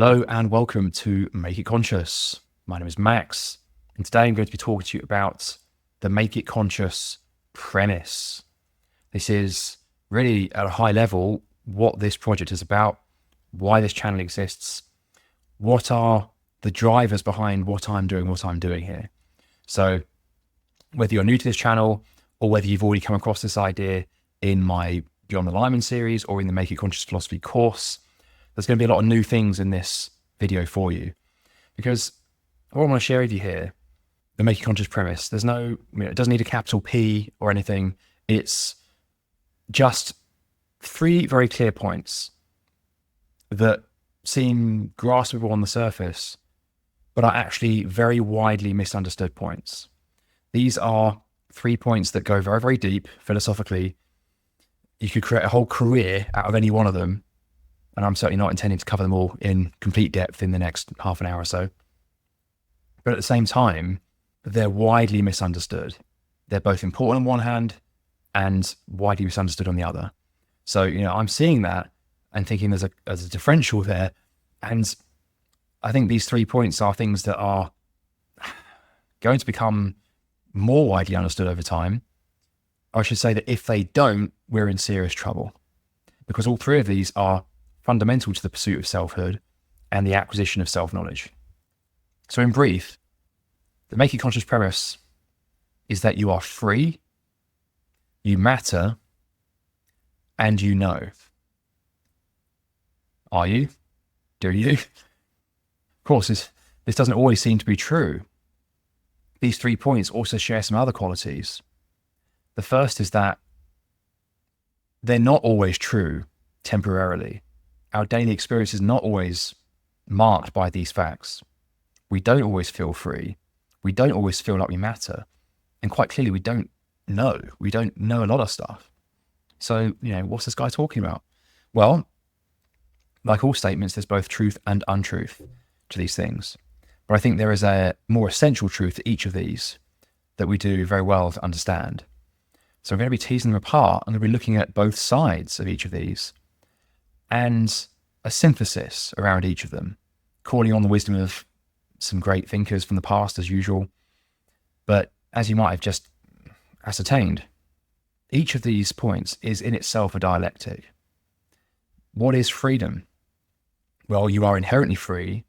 Hello and welcome to Make It Conscious. My name is Max, and today I'm going to be talking to you about the Make It Conscious premise. This is really at a high level what this project is about, why this channel exists, what are the drivers behind what I'm doing here. So whether you're new to this channel or whether you've already come across this idea in my Beyond Alignment series or in the Make It Conscious philosophy course, there's going to be a lot of new things in this video for you, because what I want to share with you here, the Make It Conscious premise, there's no, it doesn't need a capital P or anything. It's just three very clear points that seem graspable on the surface, but are actually very widely misunderstood points. These are 3 points that go very, very deep philosophically. You could create a whole career out of any one of them, and I'm certainly not intending to cover them all in complete depth in the next half an hour or so. But at the same time, they're widely misunderstood. They're both important on one hand and widely misunderstood on the other. So, I'm seeing that and thinking there's a differential there. And I think these 3 points are things that are going to become more widely understood over time. I should say that if they don't, we're in serious trouble, because all three of these are fundamental to the pursuit of selfhood and the acquisition of self-knowledge. So in brief, the Make It Conscious premise is that you are free, you matter, and you know. Are you? Do you? Of course, this doesn't always seem to be true. These 3 points also share some other qualities. The first is that they're not always true temporarily. Our daily experience is not always marked by these facts. We don't always feel free. We don't always feel like we matter. And quite clearly, we don't know. We don't know a lot of stuff. So, what's this guy talking about? Well, like all statements, there's both truth and untruth to these things. But I think there is a more essential truth to each of these that we do very well to understand. So I'm going to be teasing them apart. I'm going to be looking at both sides of each of these and a synthesis around each of them, calling on the wisdom of some great thinkers from the past as usual. But as you might have just ascertained, each of these points is in itself a dialectic. What is freedom? Well, you are inherently free,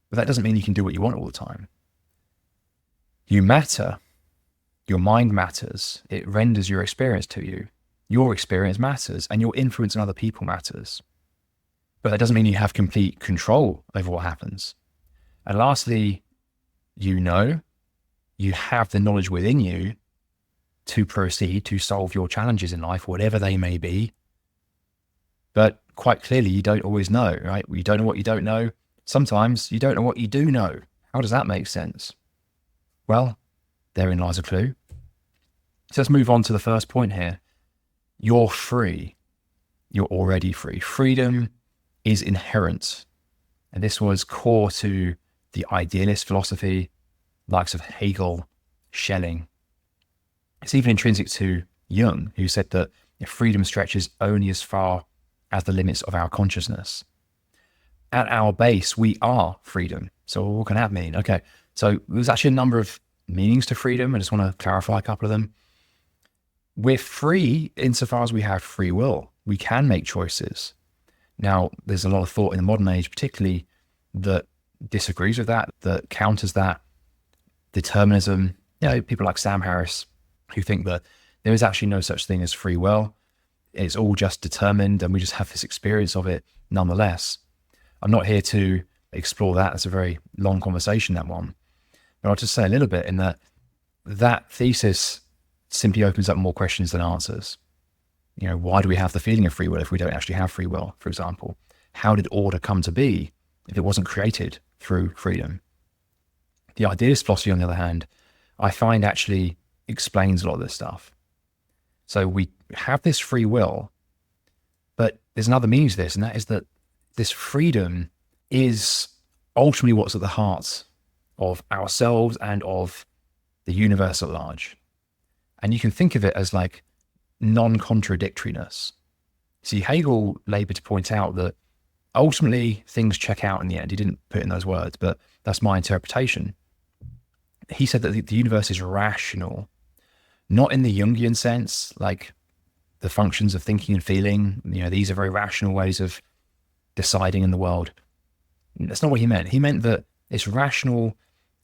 but that doesn't mean you can do what you want all the time. You matter. Your mind matters. It renders your experience to you. Your experience matters, and your influence on other people matters. But that doesn't mean you have complete control over what happens. And lastly, you have the knowledge within you to proceed to solve your challenges in life, whatever they may be. But quite clearly, you don't always know, right? You don't know what you don't know. Sometimes you don't know what you do know. How does that make sense? Well, therein lies a clue. So let's move on to the first point here. You're free. You're already free. Freedom is inherent. And this was core to the idealist philosophy, likes of Hegel, Schelling. It's even intrinsic to Jung, who said that freedom stretches only as far as the limits of our consciousness. At our base, we are freedom. So what can that mean? Okay, so there's actually a number of meanings to freedom. I just want to clarify a couple of them. We're free insofar as we have free will. We can make choices. Now, there's a lot of thought in the modern age, particularly, that disagrees with that counters that. Determinism, people like Sam Harris, who think that there is actually no such thing as free will. It's all just determined, and we just have this experience of it nonetheless. I'm not here to explore that. It's a very long conversation, that one. But I'll just say a little bit in that thesis simply opens up more questions than answers. Why do we have the feeling of free will if we don't actually have free will, for example? How did order come to be if it wasn't created through freedom? The idealist philosophy, on the other hand, I find actually explains a lot of this stuff. So we have this free will, but there's another meaning to this, and that is that this freedom is ultimately what's at the heart of ourselves and of the universe at large. And you can think of it as like non-contradictoriness. See, Hegel labored to point out that ultimately things check out in the end. He didn't put it in those words, but that's my interpretation. He said that the universe is rational, not in the Jungian sense, like the functions of thinking and feeling. These are very rational ways of deciding in the world. That's not what he meant. He meant that it's rational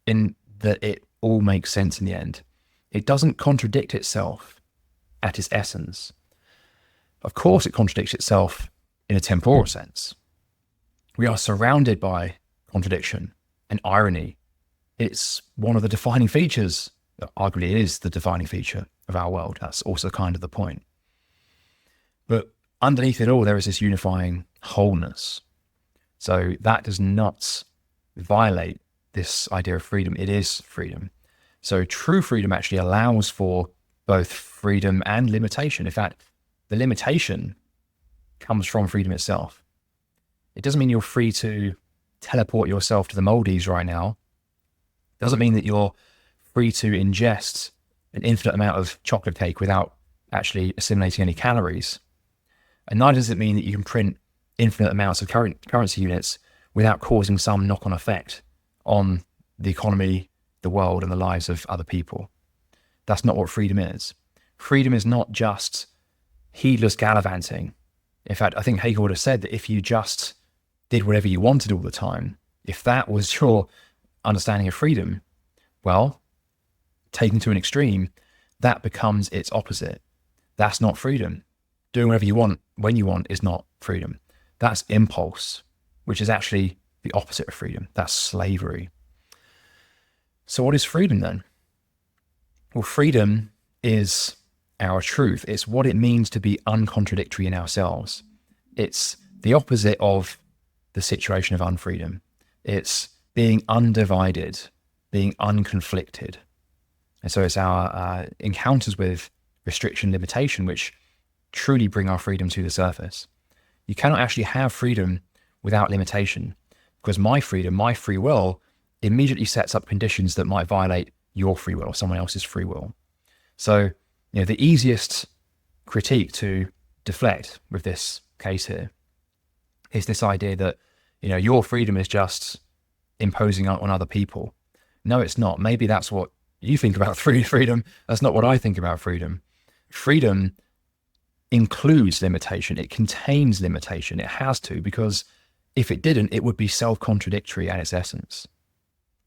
in that it all makes sense in the end. It doesn't contradict itself at its essence. Of course, it contradicts itself in a temporal sense. We are surrounded by contradiction and irony. It's one of the defining features, arguably it is the defining feature of our world. That's also kind of the point. But underneath it all, there is this unifying wholeness. So that does not violate this idea of freedom. It is freedom. So true freedom actually allows for both freedom and limitation. In fact, the limitation comes from freedom itself. It doesn't mean you're free to teleport yourself to the Maldives right now. It doesn't mean that you're free to ingest an infinite amount of chocolate cake without actually assimilating any calories. And neither does it mean that you can print infinite amounts of currency units without causing some knock-on effect on the economy, the world, and the lives of other people. That's not what freedom is. Freedom is not just heedless gallivanting. In fact, I think Hegel would have said that if you just did whatever you wanted all the time, if that was your understanding of freedom, well, taken to an extreme, that becomes its opposite. That's not freedom. Doing whatever you want when you want is not freedom. That's impulse, which is actually the opposite of freedom. That's slavery. So what is freedom then? Well, freedom is our truth. It's what it means to be uncontradictory in ourselves. It's the opposite of the situation of unfreedom. It's being undivided, being unconflicted. And so it's our encounters with restriction, limitation, which truly bring our freedom to the surface. You cannot actually have freedom without limitation, because my freedom, my free will, immediately sets up conditions that might violate your free will or someone else's free will. So, the easiest critique to deflect with this case here is this idea that, your freedom is just imposing on other people. No, it's not. Maybe that's what you think about freedom. That's not what I think about freedom. Freedom includes limitation. It contains limitation. It has to, because if it didn't, it would be self-contradictory at its essence.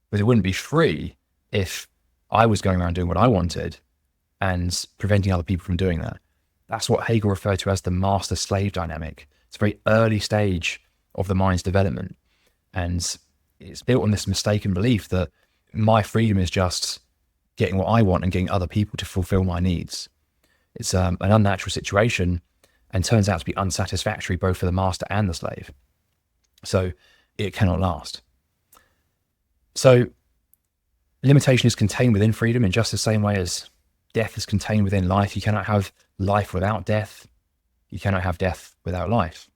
But it wouldn't be free if I was going around doing what I wanted and preventing other people from doing that. That's what Hegel referred to as the master-slave dynamic. It's a very early stage of the mind's development. And it's built on this mistaken belief that my freedom is just getting what I want and getting other people to fulfill my needs. It's an unnatural situation and turns out to be unsatisfactory both for the master and the slave. So it cannot last. So limitation is contained within freedom in just the same way as death is contained within life. You cannot have life without death. You cannot have death without life.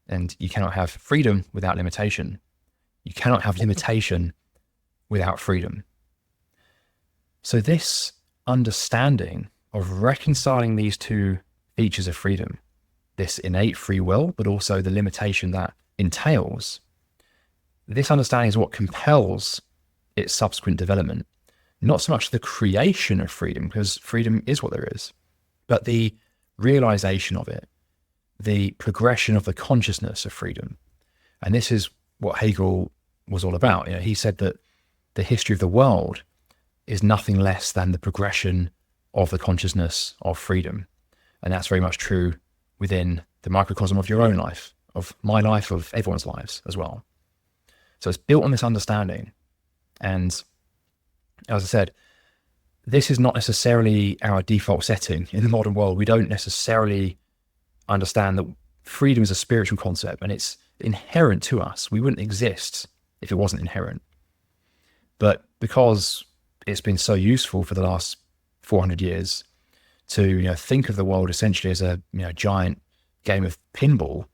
And you cannot have freedom without limitation. You cannot have limitation without freedom. So this understanding of reconciling these two features of freedom, this innate free will, but also the limitation that entails, this understanding is what compels its subsequent development. Not so much the creation of freedom, because freedom is what there is, but the realization of it, the progression of the consciousness of freedom. And this is what Hegel was all about. He said that the history of the world is nothing less than the progression of the consciousness of freedom. And that's very much true within the microcosm of your own life, of my life, of everyone's lives as well. So it's built on this understanding. And as I said, this is not necessarily our default setting in the modern world. We don't necessarily understand that freedom is a spiritual concept and it's inherent to us. We wouldn't exist if it wasn't inherent. But because it's been so useful for the last 400 years to think of the world essentially as a giant game of pinball,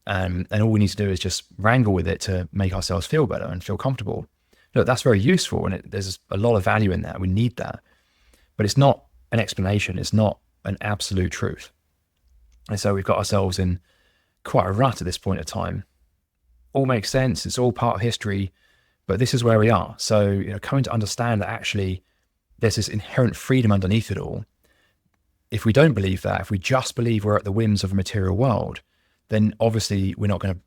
and all we need to do is just wrangle with it to make ourselves feel better and feel comfortable. Look, that's very useful, and there's a lot of value in that. We need that, but it's not an explanation. It's not an absolute truth. And so we've got ourselves in quite a rut at this point of time, all makes sense. It's all part of history, but this is where we are. So, coming to understand that actually there's this inherent freedom underneath it all. If we don't believe that, if we just believe we're at the whims of a material world, then obviously we're not going to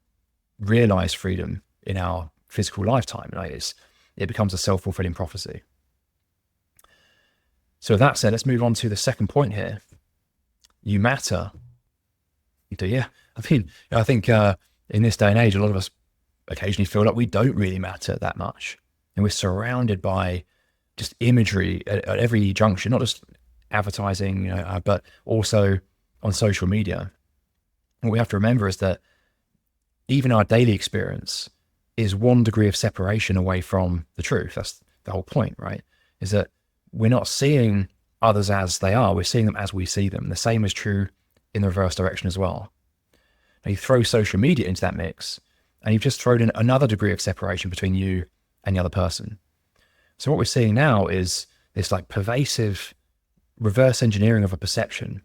realize freedom in our physical lifetime. It becomes a self-fulfilling prophecy. So with that said, let's move on to the second point here. You matter. You do, yeah. I think in this day and age, a lot of us occasionally feel like we don't really matter that much. And we're surrounded by just imagery at every junction, not just advertising, but also on social media. And what we have to remember is that even our daily experience is one degree of separation away from the truth. That's the whole point, right? Is that we're not seeing others as they are. We're seeing them as we see them. The same is true in the reverse direction as well. Now you throw social media into that mix, and you've just thrown in another degree of separation between you and the other person. So what we're seeing now is this like pervasive reverse engineering of a perception,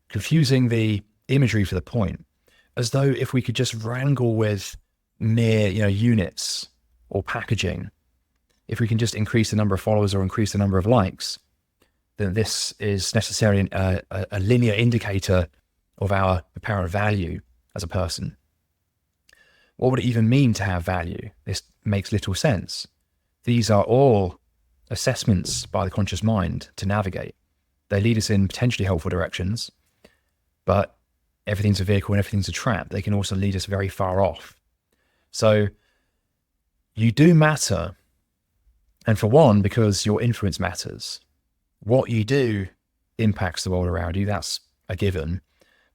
confusing the imagery for the point, as though if we could just wrangle with mere, units or packaging, if we can just increase the number of followers or increase the number of likes, then this is necessarily a linear indicator of our apparent value as a person. What would it even mean to have value? This makes little sense. These are all assessments by the conscious mind to navigate. They lead us in potentially helpful directions, but everything's a vehicle and everything's a trap. They can also lead us very far off. So you do matter. And for one, because your influence matters. What you do impacts the world around you. That's a given.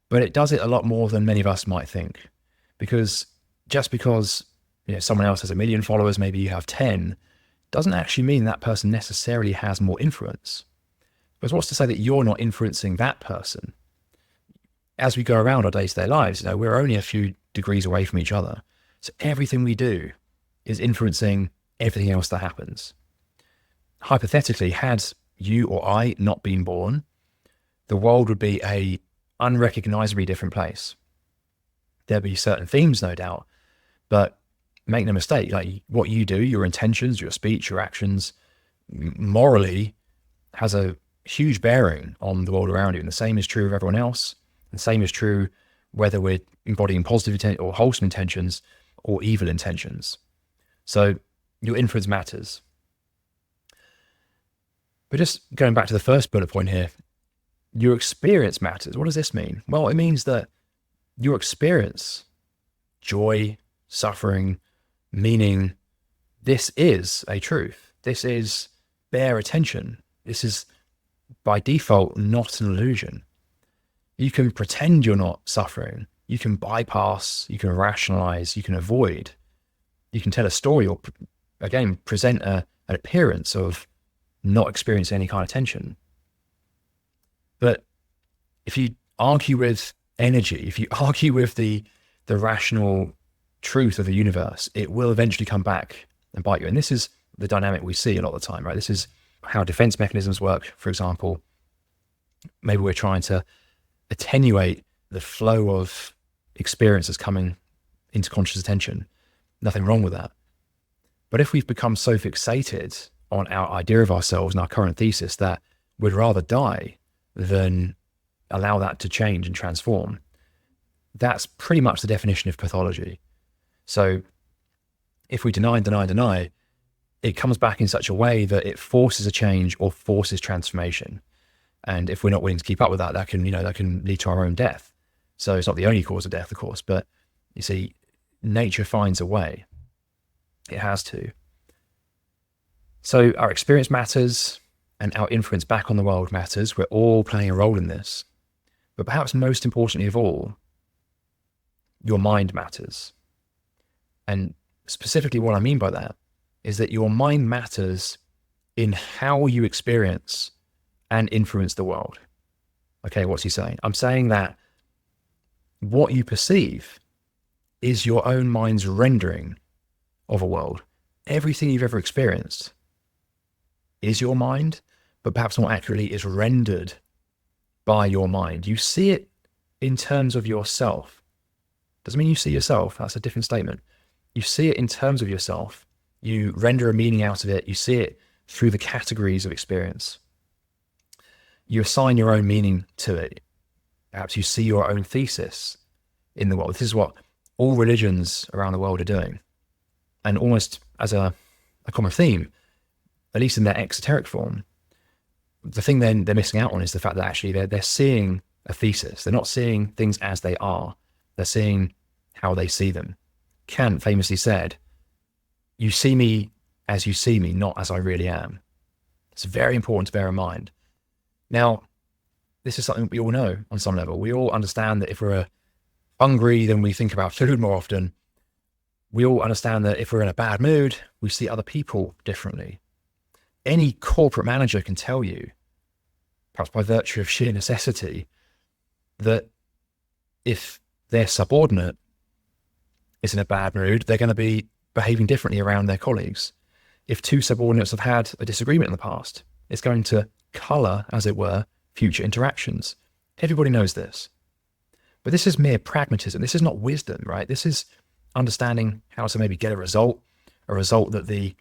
But it does it a lot more than many of us might think. Because just because someone else has 1 million followers, maybe you have 10, doesn't actually mean that person necessarily has more influence. But what's to say that you're not influencing that person? As we go around our day-to-day lives, we're only a few degrees away from each other. So everything we do is influencing everything else that happens. Hypothetically, had you or I not been born, the world would be a unrecognizably different place. There'd be certain themes, no doubt, but make no mistake, like what you do, your intentions, your speech, your actions, morally has a huge bearing on the world around you. And the same is true of everyone else. The same is true whether we're embodying positive or wholesome intentions or evil intentions. So your influence matters. But just going back to the first bullet point here, your experience matters. What does this mean? Well, it means that your experience, joy, suffering, meaning, this is a truth. This is bare attention. This is by default not an illusion. You can pretend you're not suffering. You can bypass, you can rationalize, you can avoid. You can tell a story or, again, present an appearance of not experiencing any kind of tension. But if you argue with energy, if you argue with the rational truth of the universe, it will eventually come back and bite you. And this is the dynamic we see a lot of the time, right? This is how defense mechanisms work. For example, maybe we're trying to attenuate the flow of experiences coming into conscious attention. Nothing wrong with that. But if we've become so fixated on our idea of ourselves and our current thesis that we'd rather die than allow that to change and transform, that's pretty much the definition of pathology. So if we deny, it comes back in such a way that it forces a change or forces transformation. And if we're not willing to keep up with that, that can lead to our own death. So it's not the only cause of death, of course, but you see, nature finds a way. It has to. So our experience matters and our influence back on the world matters. We're all playing a role in this. But perhaps most importantly of all, your mind matters. And specifically what I mean by that is that your mind matters in how you experience and influence the world. Okay, what's he saying? I'm saying that what you perceive is your own mind's rendering of a world. Everything you've ever experienced is your mind, but perhaps more accurately is rendered by your mind. You see it in terms of yourself. Doesn't mean you see yourself. That's a different statement. you see it in terms of yourself. You render a meaning out of it. You see it through the categories of experience. You assign your own meaning to it. Perhaps you see your own thesis in the world. This is what all religions around the world are doing. And almost as a common theme, at least in their exoteric form, the thing then they're missing out on is the fact that actually they're seeing a thesis. They're not seeing things as they are. They're seeing how they see them. Kant famously said, "You see me as you see me, not as I really am." It's very important to bear in mind. Now, this is something we all know on some level. We all understand that if we're hungry, then we think about food more often. We all understand that if we're in a bad mood, we see other people differently. Any corporate manager can tell you, perhaps by virtue of sheer necessity, that if their subordinate is in a bad mood, they're going to be behaving differently around their colleagues. If two subordinates have had a disagreement in the past, it's going to colour, as it were, future interactions. Everybody knows this. But this is mere pragmatism. This is not wisdom, right? This is understanding how to maybe get a result that the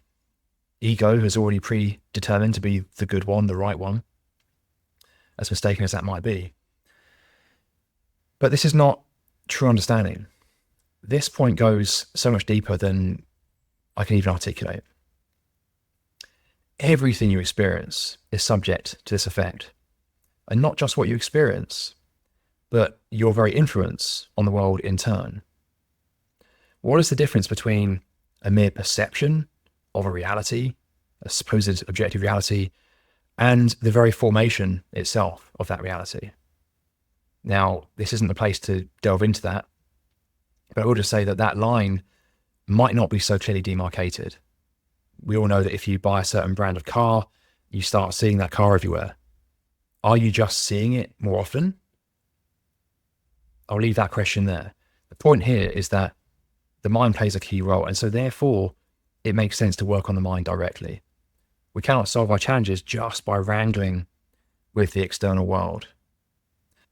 ego has already predetermined to be the good one, the right one, as mistaken as that might be. But this is not true understanding. This point goes so much deeper than I can even articulate. Everything you experience is subject to this effect. And not just what you experience, but your very influence on the world in turn. What is the difference between a mere perception of a reality, a supposed objective reality, and the very formation itself of that reality? Now, this isn't the place to delve into that, but I will just say that that line might not be so clearly demarcated. We all know that if you buy a certain brand of car, you start seeing that car everywhere. Are you just seeing it more often? I'll leave that question there. The point here is that the mind plays a key role, and so therefore it makes sense to work on the mind directly. We cannot solve our challenges just by wrangling with the external world.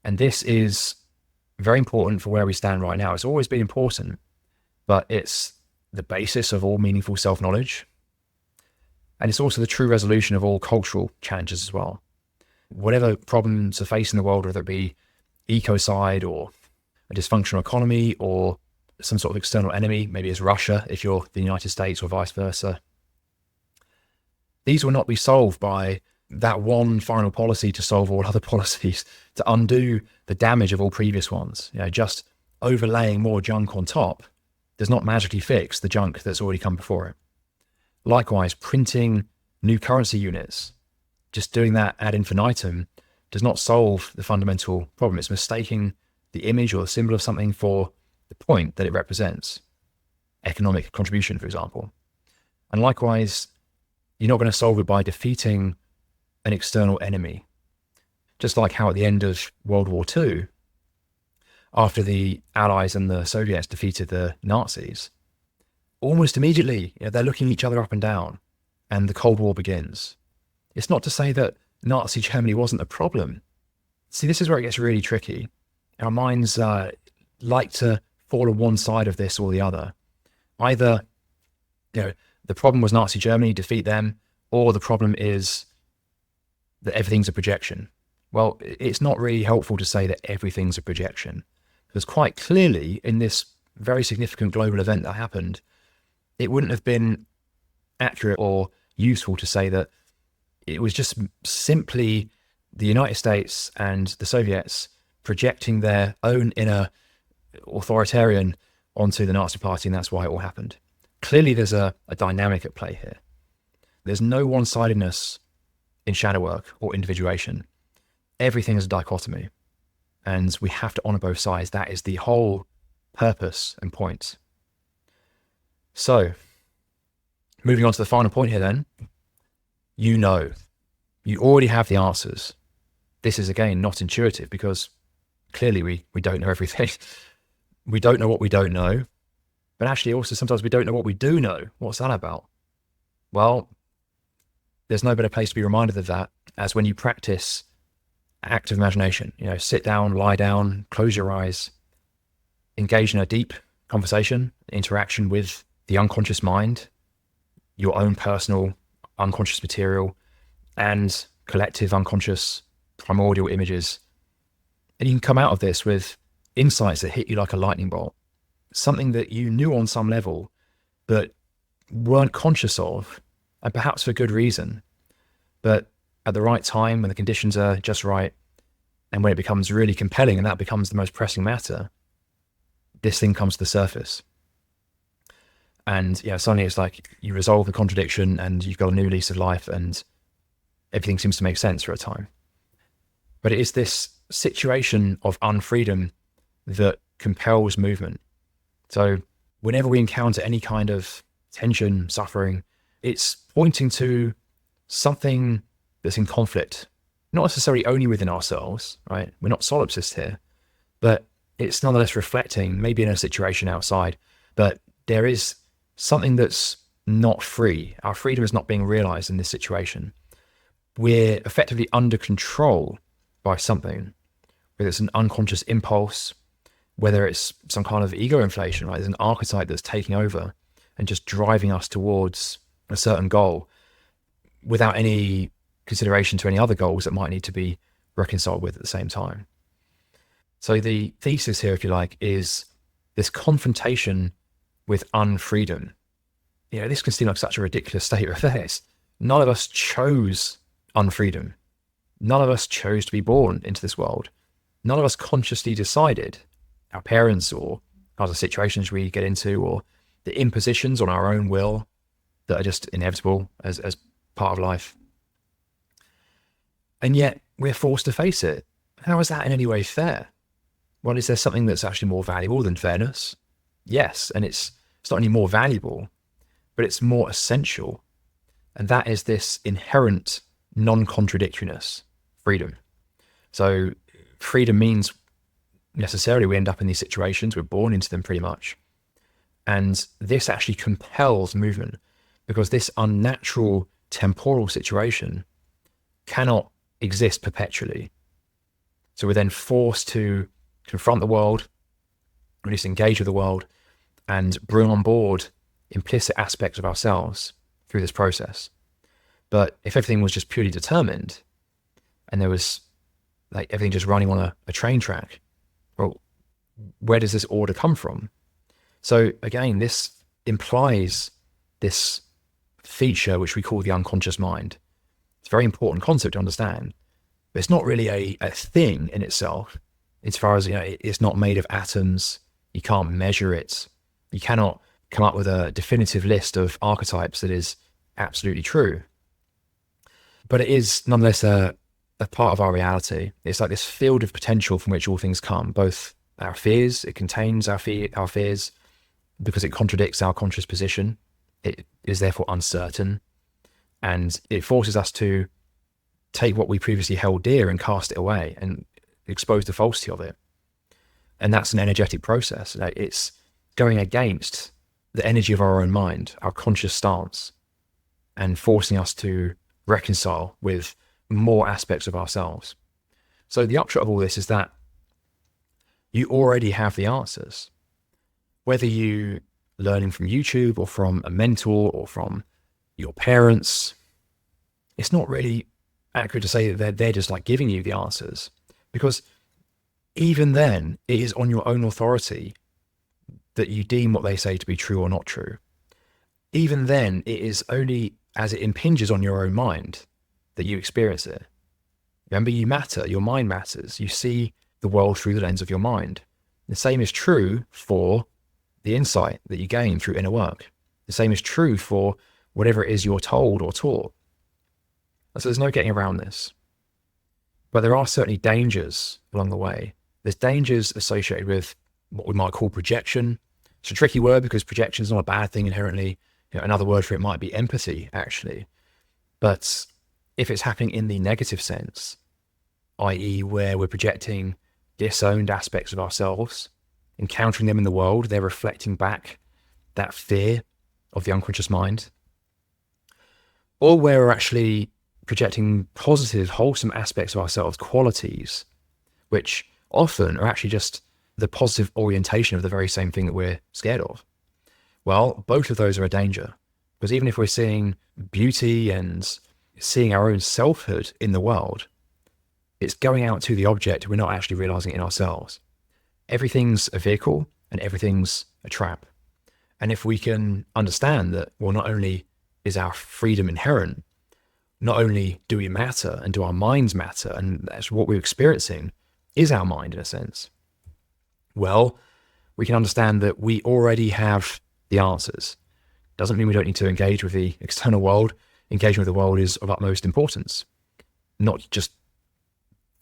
And this is very important for where we stand right now. It's always been important, but it's the basis of all meaningful self-knowledge. And it's also the true resolution of all cultural challenges as well. Whatever problems are facing the world, whether it be ecocide or a dysfunctional economy or some sort of external enemy, maybe it's Russia if you're the United States or vice versa, these will not be solved by that one final policy to solve all other policies, to undo the damage of all previous ones. Just overlaying more junk on top does not magically fix the junk that's already come before it. Likewise, printing new currency units, just doing that ad infinitum, does not solve the fundamental problem. It's mistaking the image or the symbol of something for the point that it represents. Economic contribution, for example. And likewise, you're not going to solve it by defeating an external enemy. Just like how at the end of World War II, after the Allies and the Soviets defeated the Nazis, almost immediately, they're looking each other up and down, and the Cold War begins. It's not to say that Nazi Germany wasn't a problem. See, this is where it gets really tricky. Our minds like to fall on one side of this or the other. Either, the problem was Nazi Germany, defeat them, or the problem is that everything's a projection. Well, it's not really helpful to say that everything's a projection, because quite clearly in this very significant global event that happened, it wouldn't have been accurate or useful to say that it was just simply the United States and the Soviets projecting their own inner authoritarian onto the Nazi party, and that's why it all happened. Clearly, there's a dynamic at play here. There's no one-sidedness in shadow work or individuation. Everything is a dichotomy, and we have to honor both sides. That is the whole purpose and point. So, moving on to the final point here then, you already have the answers. This is, again, not intuitive, because clearly we don't know everything. We don't know what we don't know, but actually also sometimes we don't know what we do know. What's that about? Well, there's no better place to be reminded of that as when you practice active imagination. Sit down, lie down, close your eyes, engage in a deep conversation, interaction with the unconscious mind, your own personal unconscious material, and collective unconscious primordial images. And you can come out of this with insights that hit you like a lightning bolt, something that you knew on some level, but weren't conscious of, and perhaps for good reason. But at the right time, when the conditions are just right, and when it becomes really compelling and that becomes the most pressing matter, this thing comes to the surface. And suddenly it's like you resolve the contradiction and you've got a new lease of life and everything seems to make sense for a time. But it is this situation of unfreedom that compels movement. So whenever we encounter any kind of tension, suffering, it's pointing to something that's in conflict, not necessarily only within ourselves, right? We're not solipsists here, but it's nonetheless reflecting, maybe in a situation outside, but there is something that's not free. Our freedom is not being realized in this situation. We're effectively under control by something, whether it's an unconscious impulse, whether it's some kind of ego inflation, right? There's an archetype that's taking over and just driving us towards a certain goal without any consideration to any other goals that might need to be reconciled with at the same time. So the thesis here, if you like, is this confrontation with unfreedom. This can seem like such a ridiculous state of affairs. None of us chose unfreedom. None of us chose to be born into this world. None of us consciously decided, our parents or other situations we get into, or the impositions on our own will that are just inevitable as part of life. And yet we're forced to face it. How is that in any way fair? Well, is there something that's actually more valuable than fairness? Yes, and it's not only more valuable, but it's more essential. And that is this inherent non-contradictoriness, freedom. So freedom means necessarily we end up in these situations, we're born into them pretty much. And this actually compels movement because this unnatural temporal situation cannot exist perpetually. So we're then forced to confront the world, or at least engage with the world, and bring on board implicit aspects of ourselves through this process. But if everything was just purely determined and there was like everything just running on a train track, well, where does this order come from? So again, this implies this feature which we call the unconscious mind. It's a very important concept to understand, but it's not really a thing in itself. As far as, it's not made of atoms. You can't measure it. You cannot come up with a definitive list of archetypes that is absolutely true. But it is nonetheless a part of our reality. It's like this field of potential from which all things come, both our fears. It contains our fears because it contradicts our conscious position. It is therefore uncertain. And it forces us to take what we previously held dear and cast it away and expose the falsity of it. And that's an energetic process. It's going against the energy of our own mind, our conscious stance, and forcing us to reconcile with more aspects of ourselves. So the upshot of all this is that you already have the answers. Whether you learning from YouTube or from a mentor or from your parents, it's not really accurate to say that they're just like giving you the answers, because even then it is on your own authority that you deem what they say to be true or not true. Even then, it is only as it impinges on your own mind that you experience it. Remember, you matter, your mind matters. You see the world through the lens of your mind. The same is true for the insight that you gain through inner work. The same is true for whatever it is you're told or taught. So there's no getting around this. But there are certainly dangers along the way. There's dangers associated with what we might call projection. It's a tricky word because projection is not a bad thing inherently. Another word for it might be empathy, actually. But if it's happening in the negative sense, i.e. where we're projecting disowned aspects of ourselves, encountering them in the world, they're reflecting back that fear of the unconscious mind, or where we're actually projecting positive, wholesome aspects of ourselves, qualities, which often are actually just the positive orientation of the very same thing that we're scared of. Well, both of those are a danger, because even if we're seeing beauty and seeing our own selfhood in the world, it's going out to the object. We're not actually realizing it in ourselves. Everything's a vehicle and everything's a trap. And if we can understand that, well, not only is our freedom inherent, not only do we matter and do our minds matter, and that's what we're experiencing is our mind in a sense, well, we can understand that we already have the answers. Doesn't mean we don't need to engage with the external world. Engagement with the world is of utmost importance, not just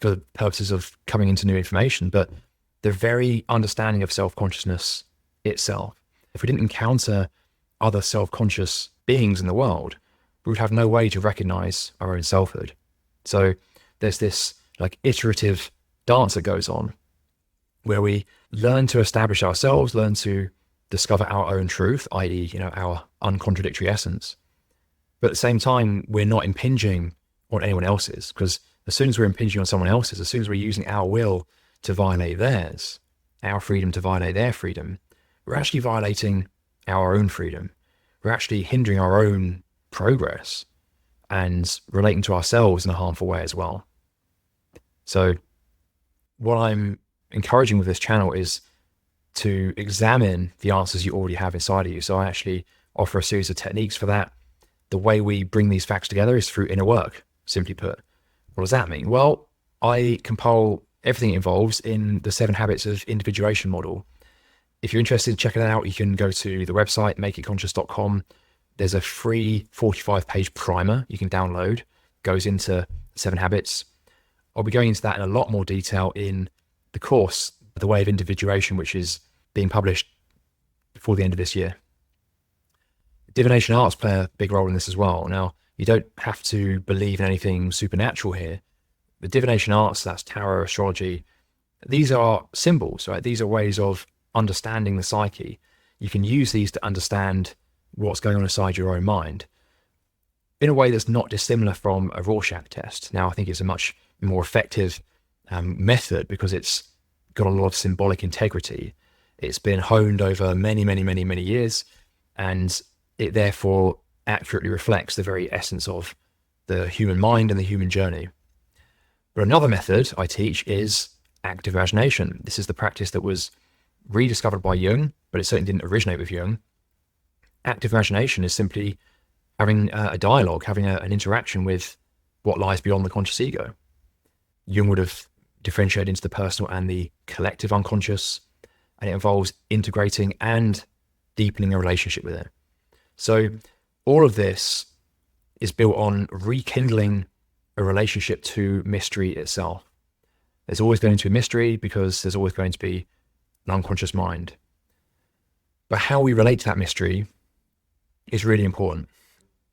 for the purposes of coming into new information, but the very understanding of self-consciousness itself. If we didn't encounter other self-conscious beings in the world, we would have no way to recognize our own selfhood. So there's this like iterative dance that goes on where we learn to establish ourselves, learn to discover our own truth, i.e., our uncontradictory essence. But at the same time, we're not impinging on anyone else's, because as soon as we're impinging on someone else's, as soon as we're using our will to violate theirs, our freedom to violate their freedom, we're actually violating our own freedom. We're actually hindering our own progress and relating to ourselves in a harmful way as well. So what I'm encouraging with this channel is to examine the answers you already have inside of you. So I actually offer a series of techniques for that. The way we bring these facts together is through inner work, simply put. What does that mean? Well, I compile everything it involves in the 7 Habits of Individuation model. If you're interested in checking it out, you can go to the website, makeitconscious.com. There's a free 45-page primer you can download, goes into 7 habits. I'll be going into that in a lot more detail in the course, The Way of Individuation, which is being published before the end of this year. Divination arts play a big role in this as well. Now, you don't have to believe in anything supernatural here. The divination arts, that's tarot, astrology, these are symbols, right? These are ways of understanding the psyche. You can use these to understand what's going on inside your own mind in a way that's not dissimilar from a Rorschach test. Now, I think it's a much more effective method because it's got a lot of symbolic integrity. It's been honed over many, many, many, many years, and it therefore accurately reflects the very essence of the human mind and the human journey. But another method I teach is active imagination. This is the practice that was rediscovered by Jung, but it certainly didn't originate with Jung. Active imagination is simply having a dialogue, having an interaction with what lies beyond the conscious ego. Jung would have differentiated into the personal and the collective unconscious, and it involves integrating and deepening a relationship with it. So all of this is built on rekindling a relationship to mystery itself. There's always going to be a mystery because there's always going to be an unconscious mind. But how we relate to that mystery is really important.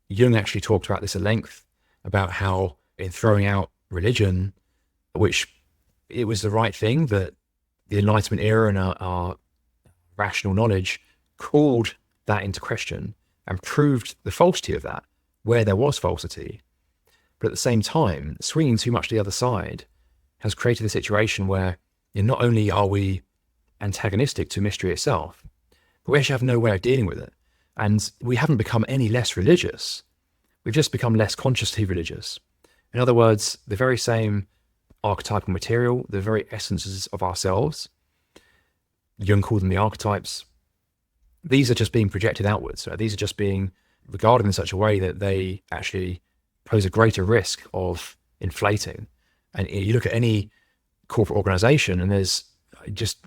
Jung actually talked about this at length, about how in throwing out religion, which it was the right thing, that the Enlightenment era and our rational knowledge called that into question and proved the falsity of that where there was falsity. But at the same time, swinging too much to the other side has created a situation where not only are we antagonistic to mystery itself, but we actually have no way of dealing with it. And we haven't become any less religious. We've just become less consciously religious. In other words, the very same archetypal material, the very essences of ourselves, Jung called them the archetypes, these are just being projected outwards. Right? These are just being regarded in such a way that they actually pose a greater risk of inflating. And you look at any corporate organization and there's just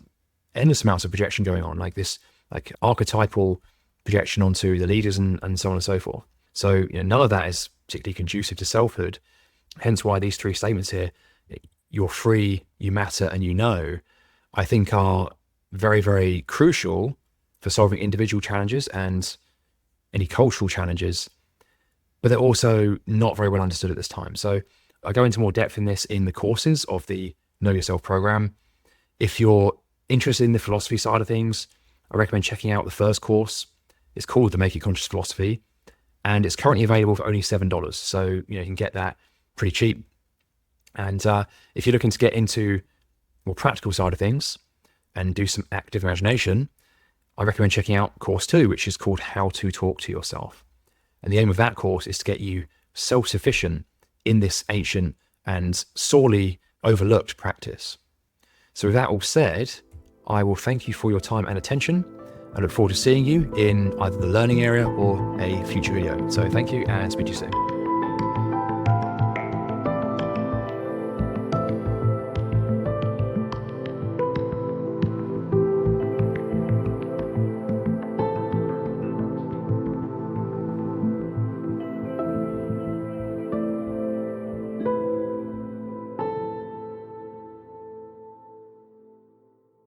endless amounts of projection going on, like this, like archetypal projection onto the leaders and so on and so forth. So none of that is particularly conducive to selfhood. Hence why these 3 statements here, you're free, you matter, and you know, I think are very, very crucial for solving individual challenges and any cultural challenges, but they're also not very well understood at this time. So I go into more depth in this in the courses of the Know Yourself program. If you're interested in the philosophy side of things, I recommend checking out the first course. It's called the Make It Conscious Philosophy, and it's currently available for only $7. So, you can get that pretty cheap. And if you're looking to get into more practical side of things and do some active imagination, I recommend checking out course 2, which is called How to Talk to Yourself. And the aim of that course is to get you self-sufficient in this ancient and sorely overlooked practice. So with that all said, I will thank you for your time and attention. I look forward to seeing you in either the learning area or a future video. So thank you and speak to you soon.